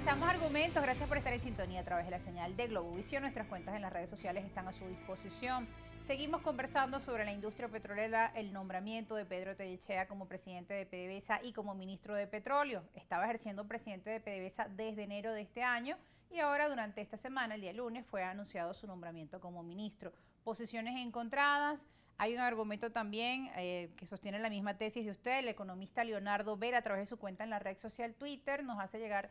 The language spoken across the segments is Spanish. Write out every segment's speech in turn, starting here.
Comenzamos argumentos, gracias por estar en sintonía a través de la señal de Globovisión. Nuestras cuentas en las redes sociales están a su disposición. Seguimos conversando sobre la industria petrolera, el nombramiento de Pedro Tellechea como presidente de PDVSA y como ministro de Petróleo. Estaba ejerciendo presidente de PDVSA desde enero de este año y ahora durante esta semana, el día lunes, fue anunciado su nombramiento como ministro. Posiciones encontradas. Hay un argumento también que sostiene la misma tesis de usted. El economista Leonardo Vera, a través de su cuenta en la red social Twitter, nos hace llegar,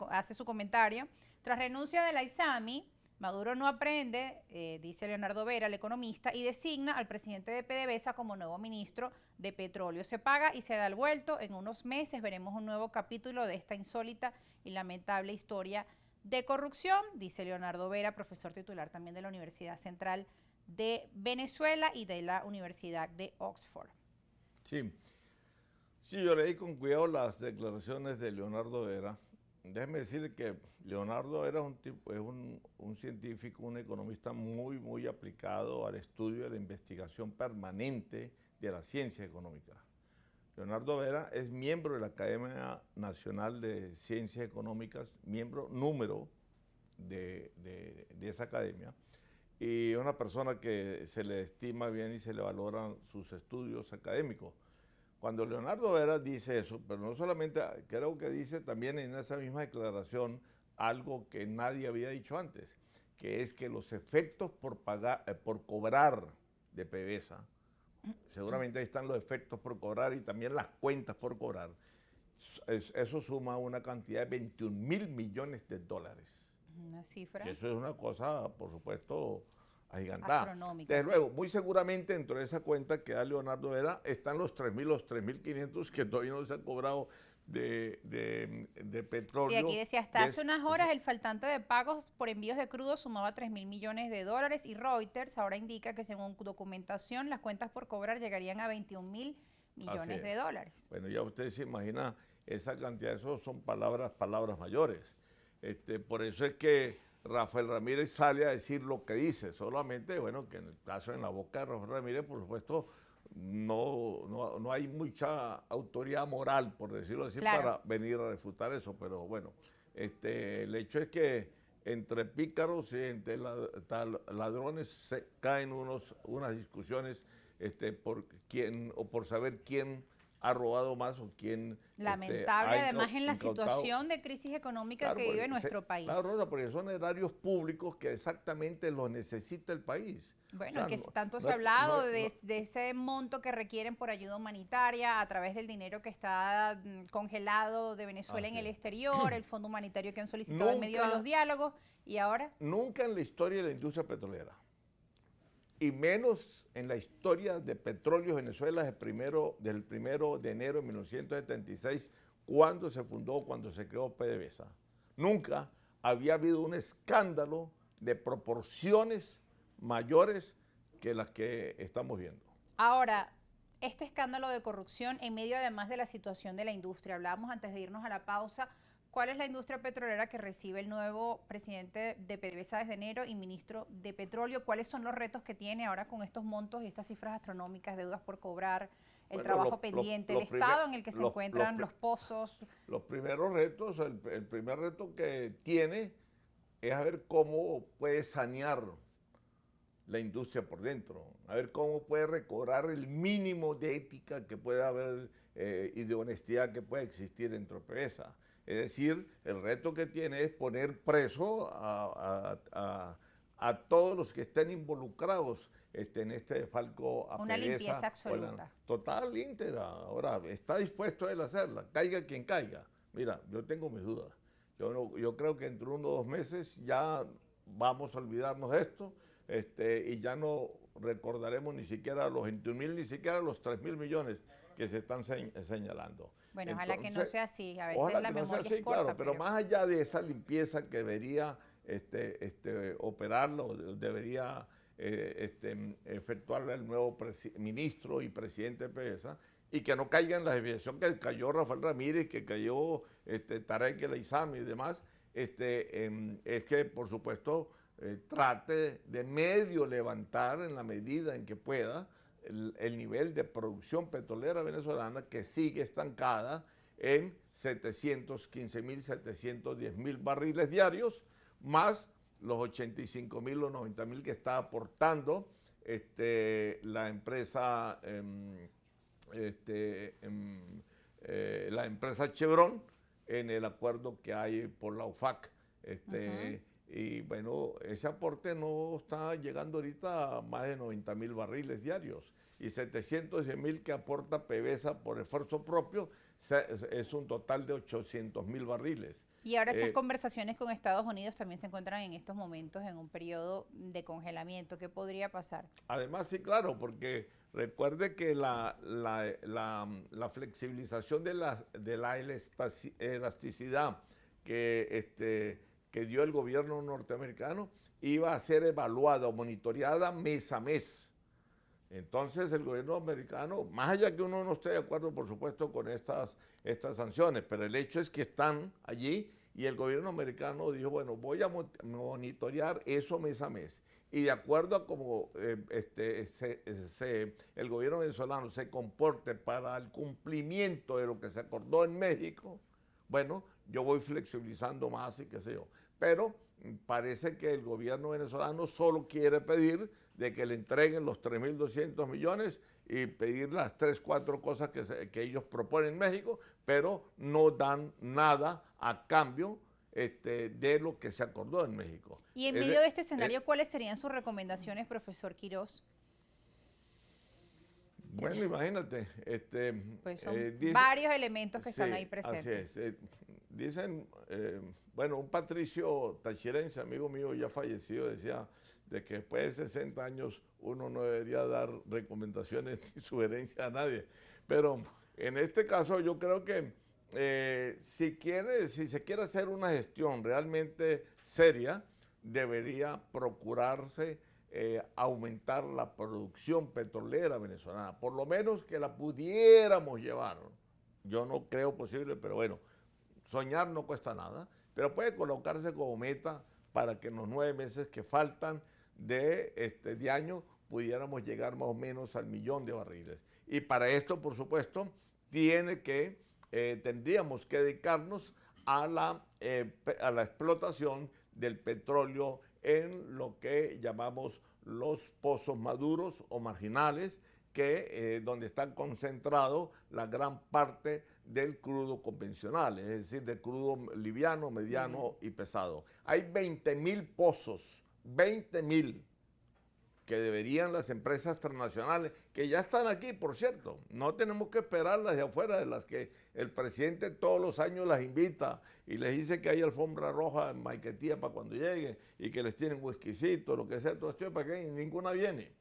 hace su comentario. Tras renuncia de la ISAMI, Maduro no aprende, dice Leonardo Vera, el economista, y designa al presidente de PDVSA como nuevo ministro de Petróleo. Se paga y se da el vuelto. En unos meses veremos un nuevo capítulo de esta insólita y lamentable historia de corrupción, dice Leonardo Vera, profesor titular también de la Universidad Central de Venezuela y de la Universidad de Oxford. Sí, yo leí con cuidado las declaraciones de Leonardo Vera. Déjeme decir que Leonardo Vera es un científico, un economista muy aplicado al estudio de la investigación permanente de la ciencia económica. Leonardo Vera es miembro de la Academia Nacional de Ciencias Económicas, miembro número de esa academia, y una persona que se le estima bien y se le valoran sus estudios académicos. Cuando Leonardo Vera dice eso, pero no solamente, creo que dice también en esa misma declaración algo que nadie había dicho antes, que es que los efectos por cobrar de PDVSA, seguramente ahí están los efectos por cobrar y también las cuentas por cobrar, eso suma una cantidad de 21.000 millones de dólares. Una cifra. Y eso es una cosa, por supuesto, agigantada. Astronómica. Desde luego, muy seguramente dentro de esa cuenta que da Leonardo Vera están los 3.000, los 3.500 que todavía no se han cobrado de petróleo. Sí, aquí decía, hasta hace unas horas el faltante de pagos por envíos de crudo sumaba 3.000 millones de dólares y Reuters ahora indica que según documentación las cuentas por cobrar llegarían a 21.000 millones de dólares. Bueno, ya usted se imagina esa cantidad, eso son palabras mayores. Por eso es que Rafael Ramírez sale a decir lo que dice, solamente, bueno, que en el caso en la boca de Rafael Ramírez, por supuesto, no hay mucha autoridad moral, por decirlo así, claro, para venir a refutar eso, pero bueno, el hecho es que entre pícaros y entre ladrones se caen unas discusiones por quién o por saber quién ha robado más o quién... Lamentable, además en la situación de crisis económica que vive nuestro país. Claro, Rosa, porque son erarios públicos que exactamente los necesita el país. Bueno, o sea, que tanto se ha hablado de ese monto que requieren por ayuda humanitaria a través del dinero que está congelado de Venezuela en el exterior, el fondo humanitario que han solicitado en medio de los diálogos, y ahora... Nunca en la historia de la industria petrolera, y menos en la historia de Petróleo Venezuela del 1 de enero de 1976, cuando se fundó, cuando se creó PDVSA. Nunca había habido un escándalo de proporciones mayores que las que estamos viendo. Ahora, este escándalo de corrupción en medio además de la situación de la industria, hablábamos antes de irnos a la pausa, ¿cuál es la industria petrolera que recibe el nuevo presidente de PDVSA desde enero y ministro de Petróleo? ¿Cuáles son los retos que tiene ahora con estos montos y estas cifras astronómicas, deudas por cobrar, el trabajo pendiente, el estado en el que se encuentran los pozos? Los primeros retos, el primer reto que tiene es a ver cómo puede sanear la industria por dentro, a ver cómo puede recobrar el mínimo de ética que pueda haber y de honestidad que pueda existir dentro de PDVSA. Es decir, el reto que tiene es poner preso a todos los que estén involucrados en este desfalco a PDVSA. Una limpieza absoluta. Total, íntegra. Ahora, está dispuesto él a hacerla, caiga quien caiga. Mira, yo tengo mis dudas. Yo creo que entre 1 o 2 meses ya vamos a olvidarnos de esto y ya no recordaremos ni siquiera los 21.000, ni siquiera los 3.000 millones que se están señalando. Bueno, ojalá que no sea así, a veces la memoria es corta. Claro, pero más allá de esa limpieza que debería operarlo, debería efectuarla el nuevo ministro y presidente de PDVSA, y que no caiga en la desviación que cayó Rafael Ramírez, que cayó Tarek El Aissami y demás, es que, por supuesto, trate de medio levantar en la medida en que pueda el nivel de producción petrolera venezolana, que sigue estancada, en 715.000, 710.000 barriles diarios, más los 85.000 o 90.000 que está aportando la empresa la empresa Chevron en el acuerdo que hay por la OFAC. Y bueno, ese aporte no está llegando ahorita a más de 90.000 barriles diarios. Y 710.000 que aporta PDVSA por esfuerzo propio es un total de 800.000 barriles. Y ahora esas conversaciones con Estados Unidos también se encuentran en estos momentos en un periodo de congelamiento. ¿Qué podría pasar? Además, sí, claro, porque recuerde que la flexibilización de la elasticidad que dio el gobierno norteamericano iba a ser evaluada o monitoreada mes a mes. Entonces el gobierno americano, más allá que uno no esté de acuerdo, por supuesto, con estas sanciones, pero el hecho es que están allí y el gobierno americano dijo, bueno, voy a monitorear eso mes a mes. Y de acuerdo a cómo el gobierno venezolano se comporte para el cumplimiento de lo que se acordó en México, bueno, yo voy flexibilizando más y qué sé yo. Pero parece que el gobierno venezolano solo quiere pedir de que le entreguen los 3.200 millones y pedir las 3, 4 cosas que ellos proponen en México, pero no dan nada a cambio de lo que se acordó en México. Y en medio de este escenario, ¿cuáles serían sus recomendaciones, profesor Quiroz? Bueno, imagínate. Pues son varios elementos que están ahí presentes. Así es. Dicen, bueno, un patricio tachirense, amigo mío ya fallecido, decía de que después de 60 años uno no debería dar recomendaciones ni sugerencias a nadie. Pero en este caso yo creo que si se quiere hacer una gestión realmente seria, debería procurarse aumentar la producción petrolera venezolana, por lo menos que la pudiéramos llevar. Yo no creo posible, pero bueno, soñar no cuesta nada, pero puede colocarse como meta para que en los 9 meses que faltan de año pudiéramos llegar más o menos al 1.000.000 de barriles. Y para esto, por supuesto, tendríamos que dedicarnos a la explotación del petróleo en lo que llamamos los pozos maduros o marginales, donde está concentrado la gran parte del crudo convencional, es decir, del crudo liviano, mediano y pesado. Hay 20.000 pozos, 20.000, que deberían las empresas transnacionales, que ya están aquí, por cierto. No tenemos que esperarlas de afuera, de las que el presidente todos los años las invita y les dice que hay alfombra roja en Maiquetía para cuando lleguen y que les tienen whiskycito, lo que sea, todo esto para que ninguna viene.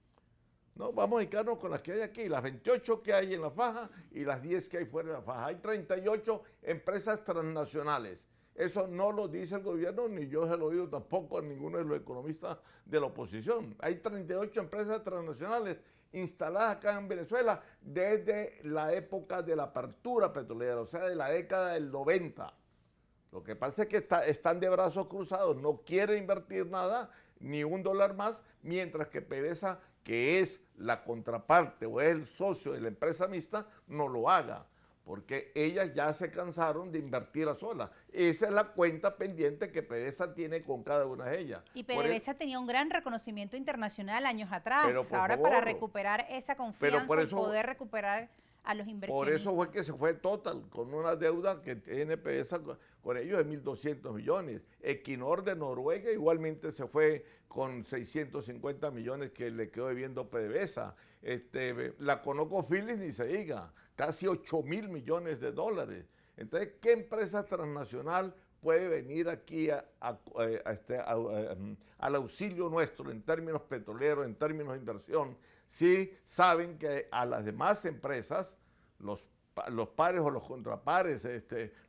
No, vamos a dedicarnos con las que hay aquí, las 28 que hay en la faja y las 10 que hay fuera de la faja. Hay 38 empresas transnacionales. Eso no lo dice el gobierno, ni yo se lo he oído tampoco a ninguno de los economistas de la oposición. Hay 38 empresas transnacionales instaladas acá en Venezuela desde la época de la apertura petrolera, o sea, de la década del 90. Lo que pasa es que están de brazos cruzados, no quieren invertir nada, ni $1 más, mientras que PDVSA, que es la contraparte o es el socio de la empresa mixta, no lo haga, porque ellas ya se cansaron de invertir a solas. Esa es la cuenta pendiente que PDVSA tiene con cada una de ellas. Y PDVSA tenía un gran reconocimiento internacional años atrás. Ahora favor, para recuperar esa confianza y poder recuperar a los inversionistas. Por eso fue que se fue Total con una deuda que tiene PDVSA con ellos de 1.200 millones. Equinor de Noruega igualmente se fue con 650 millones que le quedó debiendo PDVSA. La ConocoPhillips ni se diga, casi 8.000 millones de dólares. Entonces, ¿qué empresa transnacional puede venir aquí al auxilio nuestro en términos petroleros, en términos de inversión, si saben que a las demás empresas, los pares o los contrapares,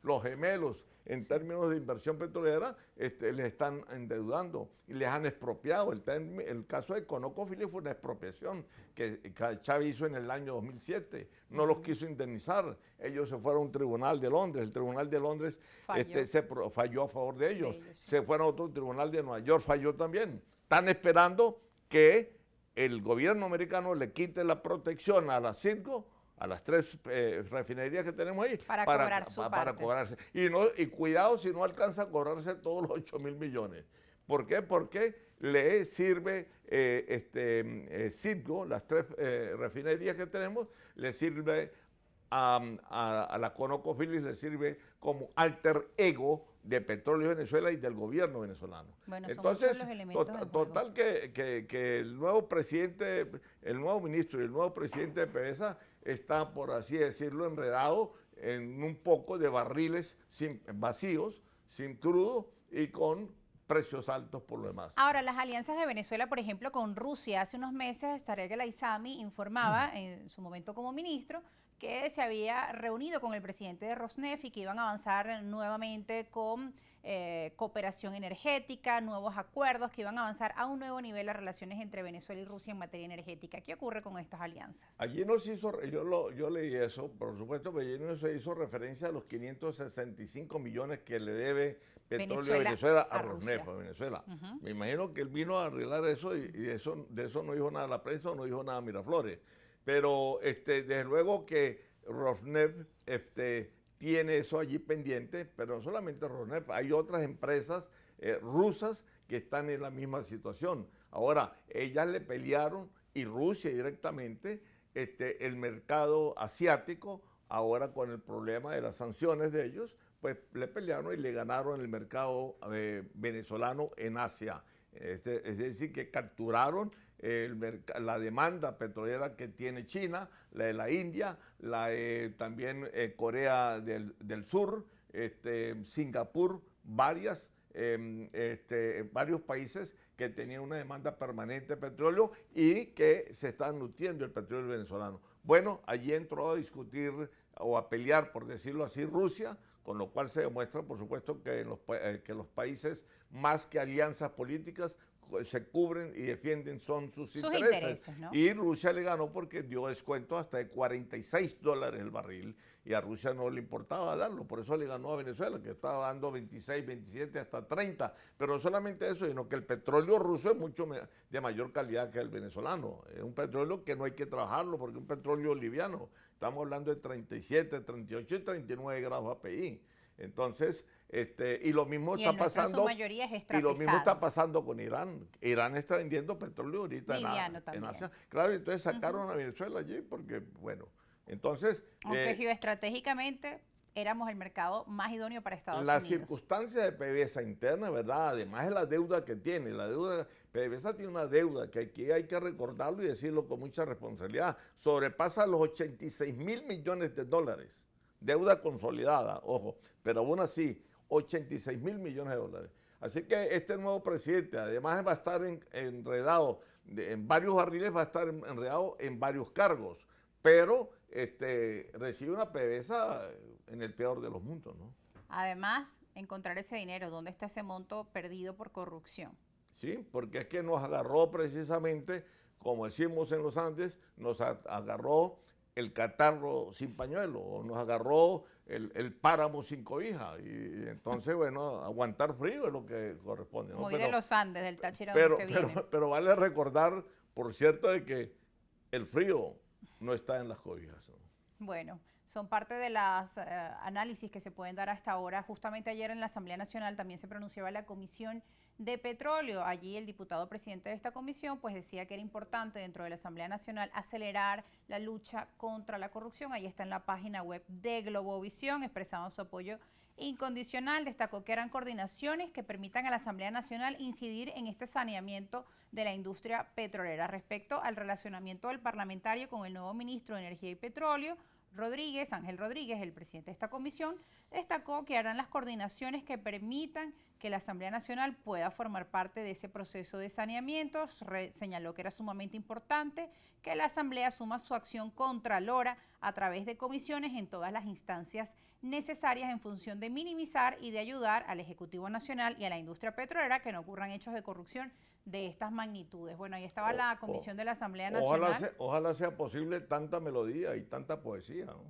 los gemelos en términos de inversión petrolera, les están endeudando y les han expropiado? El caso de ConocoPhillips fue una expropiación que Chávez hizo en el año 2007. No los quiso indemnizar. Ellos se fueron a un tribunal de Londres. El tribunal de Londres falló a favor de ellos. Sí. Se fueron a otro tribunal de Nueva York, falló también. Están esperando que el gobierno americano le quite la protección a la Citgo, a las 3 refinerías que tenemos ahí para cobrar su para parte. cobrarse. Y cuidado si no alcanza a cobrarse todos los 8.000 millones. ¿Por qué? Porque le sirve Citgo, las 3 refinerías que tenemos, le sirve a la ConocoPhillips, le sirve como alter ego de Petróleo Venezuela y del gobierno venezolano. Bueno, entonces, son los elementos total que el nuevo presidente, el nuevo ministro y el nuevo presidente de PDVSA está, por así decirlo, enredado en un poco de barriles vacíos, sin crudo y con precios altos por lo demás. Ahora, las alianzas de Venezuela, por ejemplo, con Rusia, hace unos meses Tarek El Aissami informaba en su momento como ministro que se había reunido con el presidente de Rosneft y que iban a avanzar nuevamente con cooperación energética, nuevos acuerdos, que iban a avanzar a un nuevo nivel las relaciones entre Venezuela y Rusia en materia energética. ¿Qué ocurre con estas alianzas? Allí no se hizo, yo leí eso, por supuesto, pero allí no se hizo referencia a los 565 millones que le debe Petróleo Venezuela a Rosneft, a Venezuela. Me imagino que él vino a arreglar eso y de eso no dijo nada la prensa, no dijo nada Miraflores. Pero desde luego que Rosneft tiene eso allí pendiente, pero no solamente Rosneft, hay otras empresas rusas que están en la misma situación. Ahora, ellas le pelearon, y Rusia directamente, el mercado asiático, ahora con el problema de las sanciones de ellos, pues le pelearon y le ganaron el mercado venezolano en Asia. Es decir, que capturaron la demanda petrolera que tiene China, la de la India, también Corea del Sur, Singapur, varios países que tenían una demanda permanente de petróleo y que se están nutriendo el petróleo venezolano. Bueno, allí entró a discutir o a pelear, por decirlo así, Rusia, con lo cual se demuestra, por supuesto, que los países, más que alianzas políticas, se cubren y defienden son sus intereses, ¿no? Y Rusia le ganó porque dio descuento hasta de $46 el barril y a Rusia no le importaba darlo, por eso le ganó a Venezuela, que estaba dando 26, 27, hasta 30, pero no solamente eso, sino que el petróleo ruso es mucho de mayor calidad que el venezolano, es un petróleo que no hay que trabajarlo porque es un petróleo liviano, estamos hablando de 37, 38 y 39 grados API. Entonces, y lo mismo está pasando. Su mayoría es y lo mismo está pasando con Irán. Irán está vendiendo petróleo ahorita en Asia. Claro, entonces sacaron a Venezuela allí porque, bueno, entonces. Aunque geoestratégicamente éramos el mercado más idóneo para Estados Las Unidos. circunstancias de PDVSA interna, ¿verdad? Además de la deuda que tiene, PDVSA tiene una deuda que aquí hay que recordarlo y decirlo con mucha responsabilidad. Sobrepasa los 86.000 millones de dólares. Deuda consolidada, ojo, pero aún así, 86.000 millones de dólares. Así que este nuevo presidente, además va a estar enredado en varios barriles, va a estar enredado en varios cargos, pero recibe una PDVSA en el peor de los mundos, ¿no? Además, encontrar ese dinero, ¿dónde está ese monto perdido por corrupción? Sí, porque es que nos agarró precisamente, como decimos en los Andes, nos agarró el catarro sin pañuelo, o nos agarró el páramo sin cobija, y entonces, bueno, aguantar frío es lo que corresponde, ¿no? Muy de los Andes, del Táchira pero, donde usted viene. Pero vale recordar, por cierto, de que el frío no está en las cobijas, ¿no? Bueno, son parte de los análisis que se pueden dar hasta ahora. Justamente ayer en la Asamblea Nacional también se pronunciaba la Comisión de Petróleo. Allí el diputado presidente de esta comisión pues decía que era importante dentro de la Asamblea Nacional acelerar la lucha contra la corrupción. Ahí está en la página web de Globovisión, expresando su apoyo incondicional. Destacó que harán coordinaciones que permitan a la Asamblea Nacional incidir en este saneamiento de la industria petrolera. Respecto al relacionamiento del parlamentario con el nuevo ministro de Energía y Petróleo, Ángel Rodríguez, el presidente de esta comisión, destacó que harán las coordinaciones que permitan que la Asamblea Nacional pueda formar parte de ese proceso de saneamiento. Señaló que era sumamente importante que la Asamblea asuma su acción contralora a través de comisiones en todas las instancias necesarias en función de minimizar y de ayudar al Ejecutivo Nacional y a la industria petrolera que no ocurran hechos de corrupción de estas magnitudes. Bueno, ahí estaba la comisión de la Asamblea Nacional. Ojalá sea posible tanta melodía y tanta poesía, ¿no?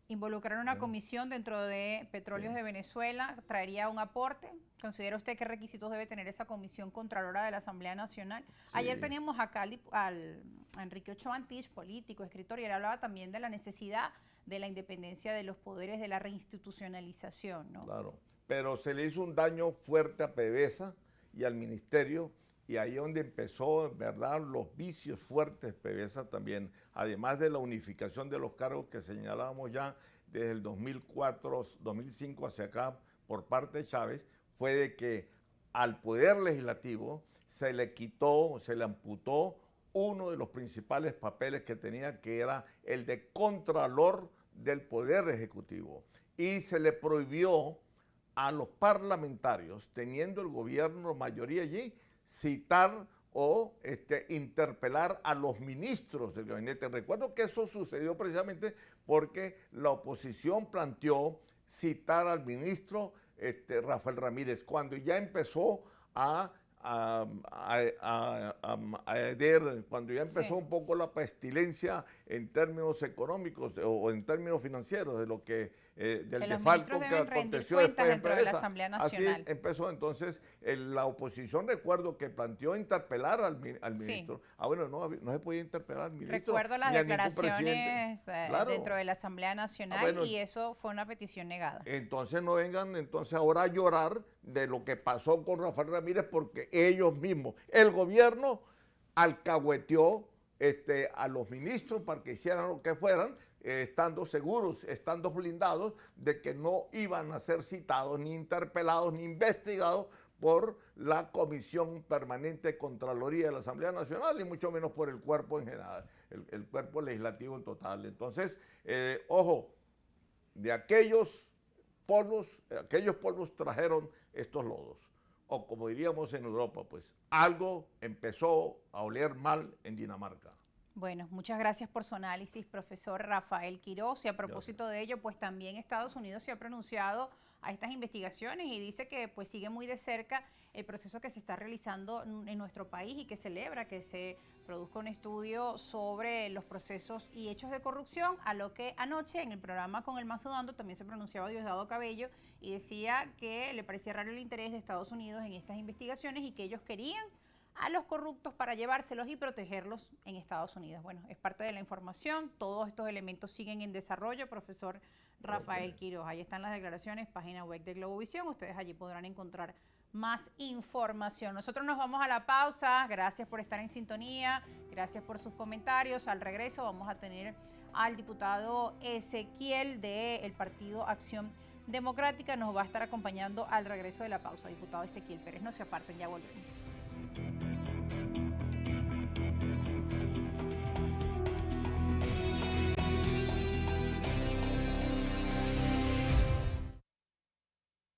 Involucrar una comisión dentro de Petróleos de Venezuela traería un aporte. ¿Considera usted qué requisitos debe tener esa comisión contralora de la Asamblea Nacional? Ayer teníamos acá al Enrique Ochoa Antich, político, escritor, y él hablaba también de la necesidad de la independencia de los poderes, de la reinstitucionalización, ¿no? Claro, pero se le hizo un daño fuerte a PDVSA y al ministerio, y ahí es donde empezó, en verdad, los vicios fuertes PDVSA también, además de la unificación de los cargos que señalábamos ya desde el 2004, 2005 hacia acá por parte de Chávez, fue de que al Poder Legislativo se le quitó, se le amputó uno de los principales papeles que tenía, que era el de Contralor del Poder Ejecutivo, y se le prohibió a los parlamentarios, teniendo el gobierno mayoría allí, citar o interpelar a los ministros del gabinete. Recuerdo que eso sucedió precisamente porque la oposición planteó citar al ministro Rafael Ramírez, cuando ya empezó cuando ya empezó un poco la pestilencia en términos económicos o en términos financieros de lo que del desfalco que aconteció después dentro de la Asamblea Nacional. Así empezó entonces la oposición. Recuerdo que planteó interpelar al ministro. Bueno, no se podía interpelar al ministro. Recuerdo las declaraciones dentro de la Asamblea Nacional, y eso fue una petición negada. Entonces no vengan ahora a llorar de lo que pasó con Rafael Ramírez, porque ellos mismos, el gobierno alcahueteó a los ministros para que hicieran lo que fueran, estando seguros, estando blindados de que no iban a ser citados, ni interpelados, ni investigados por la Comisión Permanente de Contraloría de la Asamblea Nacional, y mucho menos por el cuerpo en general, el cuerpo legislativo en total. Entonces, ojo, de aquellos polvos trajeron estos lodos. O como diríamos en Europa, pues algo empezó a oler mal en Dinamarca. Bueno, muchas gracias por su análisis, profesor Rafael Quiroz. Y a propósito de ello, pues también Estados Unidos se ha pronunciado a estas investigaciones y dice que pues sigue muy de cerca el proceso que se está realizando en nuestro país, y que celebra que se produzca un estudio sobre los procesos y hechos de corrupción, a lo que anoche en el programa con el Mazo Dando también se pronunciaba Diosdado Cabello y decía que le parecía raro el interés de Estados Unidos en estas investigaciones y que ellos querían a los corruptos para llevárselos y protegerlos en Estados Unidos. Bueno, es parte de la información, todos estos elementos siguen en desarrollo, profesor Rafael Quiroz. Ahí están las declaraciones, página web de Globovisión, ustedes allí podrán encontrar más información. Nosotros nos vamos a la pausa, gracias por estar en sintonía, gracias por sus comentarios. Al regreso vamos a tener al diputado Ezequiel del Partido Acción Democrática, nos va a estar acompañando al regreso de la pausa. Diputado Ezequiel Pérez, no se aparten, ya volvemos.